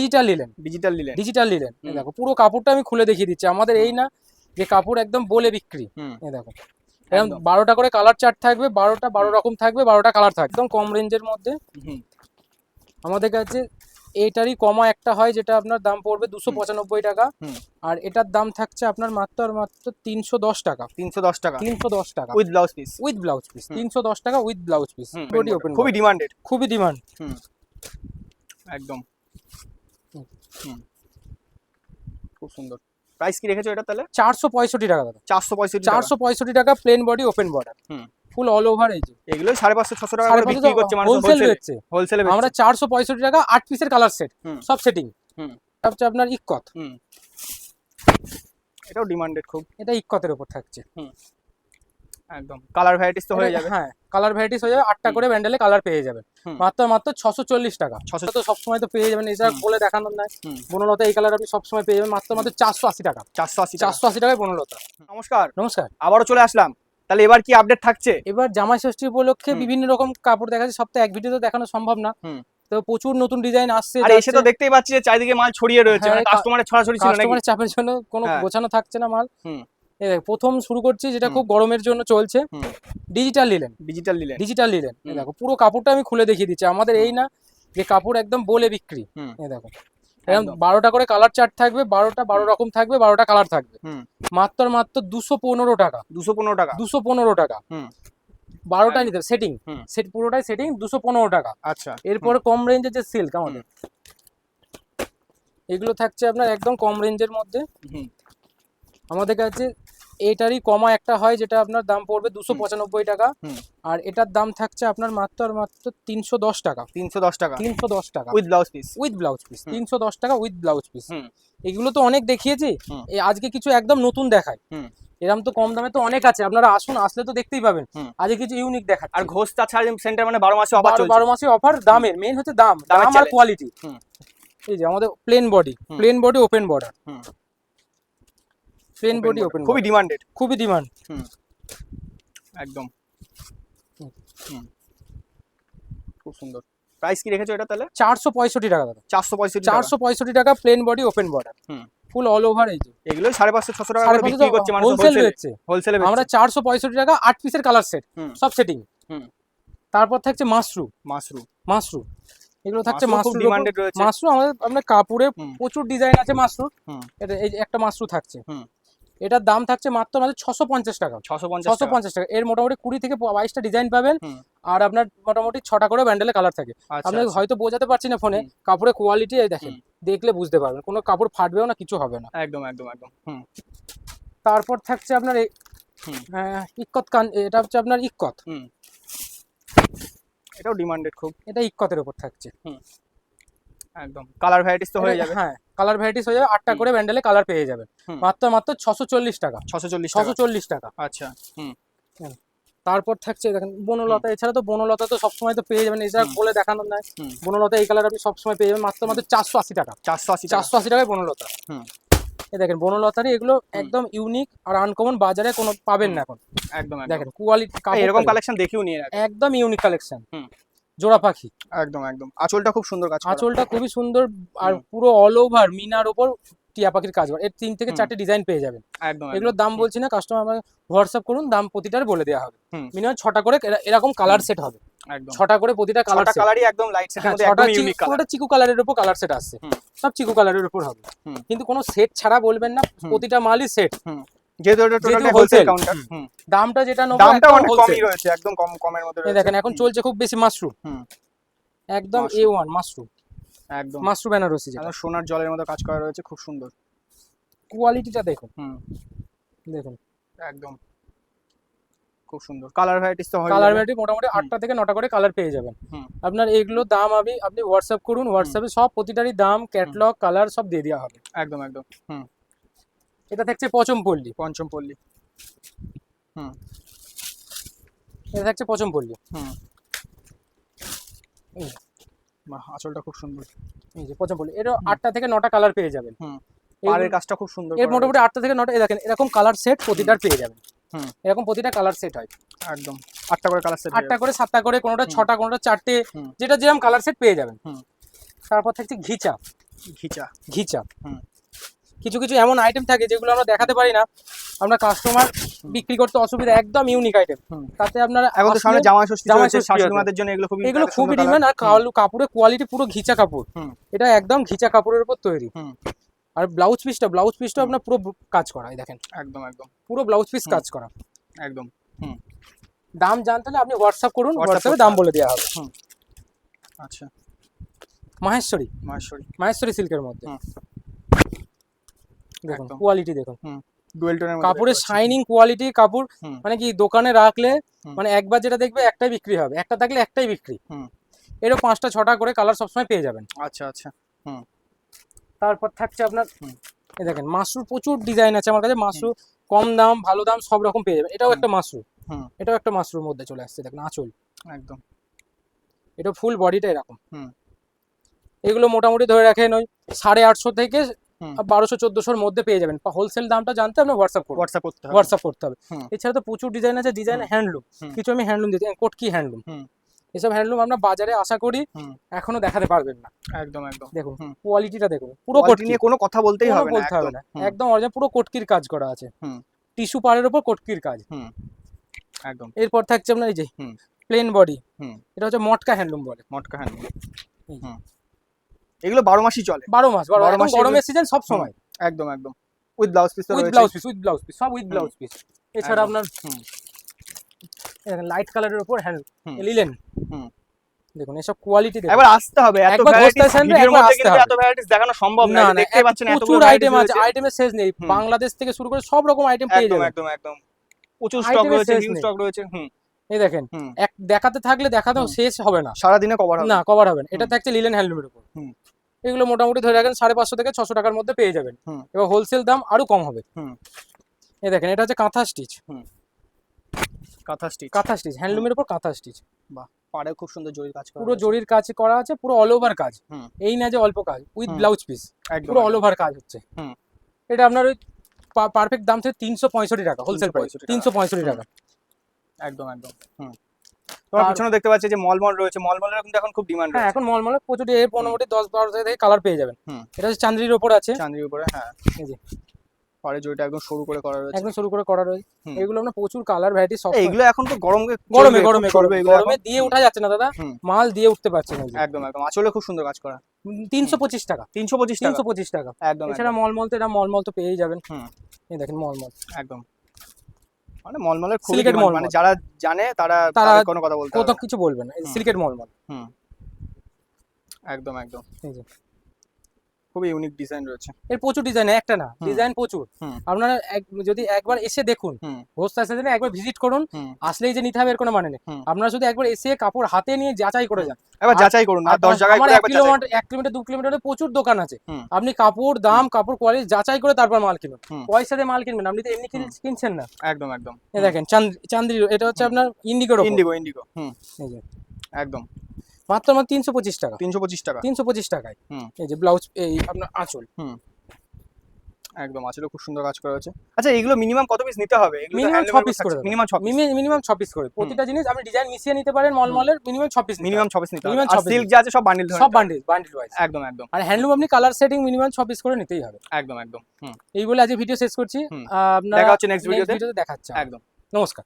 Digital linen. Digital linen দেখো পুরো কাপড়টা আমি খুলে দেখিয়ে দিচ্ছি। আমাদের এই না যে কাপড় একদম বলে বিক্রি। এই দেখো এরকম 12টা করে কালার চার্ট থাকবে, 12টা 12 রকম থাকবে, 12টা কালার থাকবে একদম কম রেঞ্জের মধ্যে। আমাদের কাছে এইটারই কমা একটা হয় যেটা আপনার দাম পড়বে 295 টাকা, আর এটার দাম থাকছে আপনার মাত্র আর মাত্র 310 টাকা। 310 টাকা 310 টাকা উইথ ব্লাউজ পিস। 310 টাকা with blouse piece. Body open, খুবই ডিমান্ডেড। খুবই ডিমান্ড। একদম খুব সুন্দর। প্রাইস কি রেখেছো এটা তাহলে? 465 টাকা দাদা। 465 টাকা প্লেন বডি ওপেন বর্ডার, ফুল অল ওভার। এই যে এগুলো 550-600 টাকা করে বিক্রি করছে মানুষ হোলসেলে। আমরা 465 টাকা 8 পিসের কালার সেট, সব সেটিং। হচ্ছে আপনার ইক্কত, এটাও ডিমান্ডেড খুব। এটা ইক্কতের উপর থাকছে। একদম কালার ভ্যারাইটিস তো হয়ে যাবে। হ্যাঁ কালার ভ্যারাইটিস হয়ে যাবে। 8টা করে ব্যান্ডেলে কালার পেয়ে যাবেন মাত্র 640 টাকা। 600 তো সবসময় তো পেয়ে যাবেন, এটা বলে দেখানোর নাই। বনলতা এই কালার আপনি সবসময় পেয়ে যাবেন মাত্র 480 টাকা। 480 টাকায় বনলতা। নমস্কার, আবারও চলে আসলাম। তাহলে এবার কি আপডেট থাকছে? এবার জামাই ষষ্ঠী উপলক্ষে বিভিন্ন রকম কাপড় দেখা যাচ্ছে। সপ্তাহে এক ভিডিওতে দেখানো সম্ভব না, তো প্রচুর নতুন ডিজাইন আসছে। আর এসে তো দেখতেই পাচ্ছি যে চারিদিকে মাল ছড়িয়ে রয়েছে, মানে কাস্টমারের ছড়াছড়ি ছিল নাকি? কাস্টমারের চাপের জন্য কোনো গোছানো থাকছে না মাল। এই দেখো প্রথম শুরু করছি যেটা খুব গরমের জন্য চলছে, ডিজিটাল লিলেন। এই দেখো পুরো কাপড়টা আমি খুলে দেখিয়ে দিচ্ছি। আমাদের এই না যে কাপড় একদম বলে বিক্রি। এই দেখো এরকম 12টা করে কালার চার্ট থাকবে, 12টা 12 রকম থাকবে, 12টা কালার থাকবে মাত্র 215 টাকা। 215 টাকা 12টা নিতে সেটিং, সেট পুরোটাই সেটিং 215 টাকা। আচ্ছা, এরপরে কম রেঞ্জের যে সিল্ক আমাদের, এগুলো থাকছে আপনার একদম কম রেঞ্জের মধ্যে। আমাদের কাছে এইটারই কমা একটা হয় যেটা আপনার দাম পড়বে 295 টাকা, আর এটার দাম থাকছে আপনার মাত্র আর মাত্র 310 টাকা। 310 টাকা উইথ ব্লাউজ পিস। 310 টাকা উইথ ব্লাউজ পিস। এগুলো তো অনেক দেখিয়েছি, আজকে কিছু একদম নতুন দেখাই। এরকম তো কম দামে তো অনেক আছে, আপনারা আসুন, আসলে তো দেখতেই পাবেন। আজকে কিছু ইউনিক দেখাচ্ছি। আর ঘোষ তাছাড়া সেন্টার মানে 12 মাসে অফার চলছে। 12 মাসে অফার। দামের মেইন হচ্ছে দাম আর কোয়ালিটি। এই যে আমাদের plane body open border, plane body open, খুবই ডিমান্ড। একদম খুব সুন্দর। প্রাইস কি রেখেছো এটা তাহলে? 465 টাকা দাদা। 465 টাকা প্লেন বডি ওপেন বর্ডার, ফুল অল ওভার। এই যে এগুলো 550-600 টাকা করে বিক্রি করছে মানুষ হোলসেলে। আমরা 465 টাকা 8 পিসের কালার সেট, সব সেটিং। তারপর থাকছে মাশরু। এগুলো থাকছে মাশরু, ডিমান্ডেড রয়েছে। মাশরু আমাদের আপনার কাপড়ে প্রচুর ডিজাইন আছে মাশরু। এটা এই যে একটা মাশরু থাকছে, এটার দাম থাকছে মাত্র 650 টাকা। 650 টাকা। এর মোটামুটি 20 থেকে 22টা ডিজাইন পাবেন, আর আপনার মোটামুটি 6টা করে ব্যান্ডেলে কালার থাকে। আপনাকে হয়তো বোঝাতে পারছি না ফোনে, কাপড়ের কোয়ালিটি দেখেন, দেখলে বুঝতে পারবেন, কোনো কাপড় ফাটবেও না, কিছু হবে না। একদম। তারপর থাকছে আপনার ইক্কত, এটা হচ্ছে আপনার ইক্কত। এটাও ডিমান্ডেড খুব। এটা ইক্কতের উপর থাকছে। একদম কালার ভ্যারাইটিস তো হয়ে যাবে। হ্যাঁ কালার ভ্যারাইটিস হয়ে যাবে। 8টা করে ব্যান্ডেলে কালার পেয়ে যাবেন মাত্র 640 টাকা। 640 টাকা। আচ্ছা। তারপর থাকছে দেখেন বনলতা। এছাড়া তো বনলতা তো সবসময় তো পেয়ে যাবেন, এটা বলে দেখানোর নাই। বনলতা এই কালার আপনি সবসময় পেয়ে যাবেন মাত্র 480 টাকা। 480 টাকায় বনলতা। এই দেখেন বনলতারই এগুলো একদম ইউনিক আর আনকমন, বাজারে কোনো পাবেন না এখন। একদম দেখেন কোয়ালিটি, এরকম কালেকশন দেখিও নিয়ে একদম ইউনিক কালেকশন। জোড়া পাখি, একদম। আঁচলটা খুব সুন্দর কাজ করা। আঁচলটা খুবই সুন্দর, আর পুরো অল ওভার মিনার উপর টিয়া পাখির কাজ করা। এর 3 থেকে 4টে ডিজাইন পেয়ে যাবেন। এগুলোর দাম বলছি না, কাস্টমার আমাকে হোয়াটসঅ্যাপ করুন, দাম প্রতিটার বলে দেওয়া হবে। মিনিমাম 6টা করে এরকম কালার সেট হবে। 6টা করে প্রতিটা কালারই একদম লাইট সেটের মধ্যে একদম ইউনিক কালার। পুরোটা চিকু কালারের উপর কালার সেট আসছে, সব চিকু কালারের উপর হবে। কিন্তু কোনো সেট ছাড়া বলবেন না, প্রতিটা মালই সেট। যেহেতু এটা টোটালি হোলসেল কাউন্টার, দামটা যেটা নেব দামটা অনেক কমই রয়েছে, একদম কমের মধ্যে রয়েছে। দেখেন এখন চলছে খুব বেশি মাশরু, একদম A1 মাশরু, একদম মাশরু বেনারসি, যেটা সোনার জলের মতো কাজ করা রয়েছে, খুব সুন্দর। কোয়ালিটিটা দেখুন, দেখুন একদম খুব সুন্দর। কালার ভ্যারাইটিস তো হয়, কালার ভ্যারাইটি মোটামুটি 8টা থেকে 9টা করে কালার পেয়ে যাবেন। আপনার এইগুলো দাম আপনি হোয়াটসঅ্যাপ করুন, হোয়াটসঅ্যাপে সব প্রতিটারই দাম, ক্যাটালগ, কালার সব দিয়ে দেওয়া হবে। একদম। এটা থাকছে পঞ্চমপল্লী। এটা থাকছে পঞ্চমপল্লী। আঁচলটা খুব সুন্দর। এই যে পঞ্চমপল্লী, এর 8টা থেকে 9টা কালার পেয়ে যাবেন। পাড়ের কাজটা খুব সুন্দর। এর মোটামুটি 8টা থেকে 9টা দেখেন এরকম কালার সেট প্রতিটার পেয়ে যাবেন। এরকম প্রতিটা কালার সেট হয় একদম। 8টা করে কালার সেট, 8টা করে 7টা করে, কোনোটা 6টা, কোনোটা 4টে, যেটা যেরকম কালার সেট পেয়ে যাবেন। তারপর থাকছে ঘিচা। ঘিচা ঘিচা। হুম। কিছু কিছু এমন আইটেম থাকে যেগুলো আমরা দেখাতে পারি না, আমরা কাস্টমার বিক্রি করতে অসুবিধা, একদম ইউনিক আইটেম। তাতে আপনারা এখন তো সামনে জামাই ষষ্ঠী চলছে, ষষ্ঠী শাশুড়িমাদের জন্য এগুলো খুবই এগুলো খুবই ডিমান্ড। আর কাপড়ের কোয়ালিটি পুরো ঘিচা কাপড়, এটা একদম ঘিচা কাপড়ের উপর তৈরি। আর ব্লাউজ পিসটা আপনার পুরো কাজ করা, এই দেখেন একদম একদম পুরো ব্লাউজ পিস কাজ করা একদম। দাম জানতে হলে আপনি হোয়াটসঅ্যাপ করুন, হোয়াটসঅ্যাপে দাম বলে দেওয়া হবে। আচ্ছা, মাহেশ্বরী সিল্কের মধ্যে দেখুন একদম। কোয়ালিটি দেখুন, ডুয়েল টোনের কাপড়ের শাইনিং কোয়ালিটি, কাপড় মানে কি দোকানে রাখলে মানে একবার যেটা দেখবে একটাই বিক্রি হবে, একটা থাকলে একটাই বিক্রি। এরও 5টা 6টা করে কালার সবসময় পেয়ে যাবেন। আচ্ছা আচ্ছা। তারপর থাকছে আপনার এই দেখেন মাশরুম, প্রচুর ডিজাইন আছে আমার কাছে। মাশরুম কম দাম ভালো দাম সব রকম পেয়ে যাবেন। এটাও একটা মাশরুম, এটাও একটা মাশরুম মধ্যে চলে আসছে, দেখেন আঁচল একদম। এটা ফুল বডিটা এরকম। এগুলো মোটামুটি ধরে রাখেন ওই 850 থেকে 1200-1400-র মধ্যে পেয়ে যাবেন। হোলসেল দামটা জানতে আপনার হোয়াটসঅ্যাপ করতে হবে। এছাড়া তো প্রচুর ডিজাইন আছে, ডিজাইন হ্যান্ডলুম, কিছু আমি হ্যান্ডলুম দিচ্ছি, কোটকি হ্যান্ডলুম। এসব হ্যান্ডলুম আমরা বাজারে আশা করি এখনো দেখাতে পারবেন না। একদম একদম। দেখুন কোয়ালিটিটা দেখুন, পুরো কোয়ালিটি নিয়ে কোনো কথা বলতেই হবে না, একদম অরিজিনাল, পুরো কোটকির কাজ করা আছে, টিস্যু পাড়ের উপর কোটকির কাজ। একদম। এরপর থাকছে আপনার এই যে প্লেন বডি, এটা হচ্ছে মটকা হ্যান্ডলুম বলে। এগুলো 12 মাসই চলে, 12 মাস, গরমের সিজন সব সময়। একদম একদম। উইথ ব্লাউজ পিস, সব উইথ ব্লাউজ পিস। এছাড়া আপনার লাইট কালারের উপর হ্যান্ড লিলেন, দেখুন এসব কোয়ালিটি দেখুন। এবার আসতে হবে, এত ভ্যারাইটিস ভিডিওর মধ্যে কিন্তু এত ভ্যারাইটিস দেখানো সম্ভব না, দেখতে পাচ্ছেন এত প্রচুর আইটেম আছে, আইটেমের শেষ নেই। বাংলাদেশ থেকে শুরু করে সব রকম আইটেম পেয়ে যাবেন। একদম একদম। প্রচুর স্টক রয়েছে, হিউজ স্টক রয়েছে। এই দেখেন এক দেখাতে থাকলে দেখাতেও শেষ হবে না, সারা দিনে কভার হবে না, কভার হবে না। এটা থাকছে লিলেন হ্যান্ডলুমের উপর। এগুলো মোটামুটি ধরে রাখেন 550 থেকে 600 টাকার মধ্যে পেয়ে যাবেন। এবার হোলসেল দাম আরো কম হবে। এই দেখেন এটা হচ্ছে কাঁথা স্টিচ, কাঁথা স্টিচ হ্যান্ডলুমের উপর কাঁথা স্টিচ। বাহ, পাড়ে খুব সুন্দর জরির কাজ করা, পুরো জরির কাজ করা আছে, পুরো অল ওভার কাজ। এই না যে অল্প কাজ, উইথ ব্লাউজ পিস, পুরো অল ওভার কাজ হচ্ছে। এটা আপনার ওই পারফেক্ট দাম থেকে 365 টাকা, হোলসেল প্রাইস 365 টাকা। একদম একদম। তোমার পিছনে দেখতে পাচ্ছি যে মলমল রয়েছে, মলমলের কিন্তু এখন খুব ডিমান্ড রয়েছে। হ্যাঁ, এখন মলমলের প্রচুর 15 10-12 থেকে কালার পেয়ে যাবেন। এটা হচ্ছে চান্দ্রির উপর আছে, চান্দ্রির উপরে। হ্যাঁ, এই যে পাড়ে জরিটা একদম সরু করে করা রয়েছে, একদম সরু করে করা রয়েছে। এগুলো আমরা প্রচুর কালার ভ্যারাইটি সব। এগুলো এখন তো গরমে গরমে দিয়ে ওঠা যাচ্ছে না দাদা, মাল দিয়ে উঠতে পারছে না। একদম একদম। আসলে খুব সুন্দর কাজ করা। 325 টাকা, 325 টাকা একদম। এছাড়া মলমল তো, এটা মলমল তো পেয়েই যাবেন। এই দেখেন মলমল, একদম মানে মলমলের খুব ডিমান্ড, মানে যারা জানে তারা কোনো কথা বলতে কত কিছু বলবেন না। সিল্কের মলমল, একদম একদম। এই যে খুবই ইউনিক ডিজাইন রয়েছে, এর প্রচুর ডিজাইন, একটা না ডিজাইন প্রচুর। আপনারা যদি একবার এসে দেখুন, হোস্ট আসে দিনে একবার ভিজিট করুন, আসলেই যে নিতে হবে এর কোনো মানে নেই। আপনারা যদি একবার এসে কাপড় হাতে নিয়ে যাচাই করে যান, একবার যাচাই করুন, আর 10 জায়গায় করে একবার যাচাই। 1 কিলোমিটার 2 কিলোমিটারে প্রচুর দোকান আছে, আপনি কাপড় দাম, কাপড় কোয়ালিটি যাচাই করে তারপর মাল কিনুন। পয়সা দিয়ে মাল কিনবেন, আপনি তো এমনি কিনছেন না। একদম একদম। এই দেখেন চান্দ্রি, এটা হচ্ছে আপনার ইন্ডিগোর উপর। ইন্ডিগো এই যে একদম মাত্র 325 টাকা, 325 টাকায়। এই যে ব্লাউজ, এই আপনার আঁচল, একদম আঁচলে খুব সুন্দর কাজ করা আছে। আচ্ছা, এগুলো মিনিমাম কত পিস নিতে হবে? মিনিমাম 6 পিস করে, মিনিমাম 6 পিস করে। প্রতিটা জিনিস আপনি ডিজাইন মিশিয়ে নিতে পারেন। মলমলের মিনিমাম 6 পিস, মিনিমাম 6 পিস নিতে হবে। আর সিল্ক যা আছে সব বান্ডিল ধরে, সব বান্ডিল ওয়াইজ। একদম একদম। আর হ্যান্ডলুম আপনি কালার সেটিং মিনিমাম 6 পিস করে নিতেই হবে। একদম একদম। এই বলে আজকে ভিডিও শেষ করছি। দেখা হচ্ছে নেক্সট ভিডিওতে, দেখাচ্ছি। একদম। নমস্কার।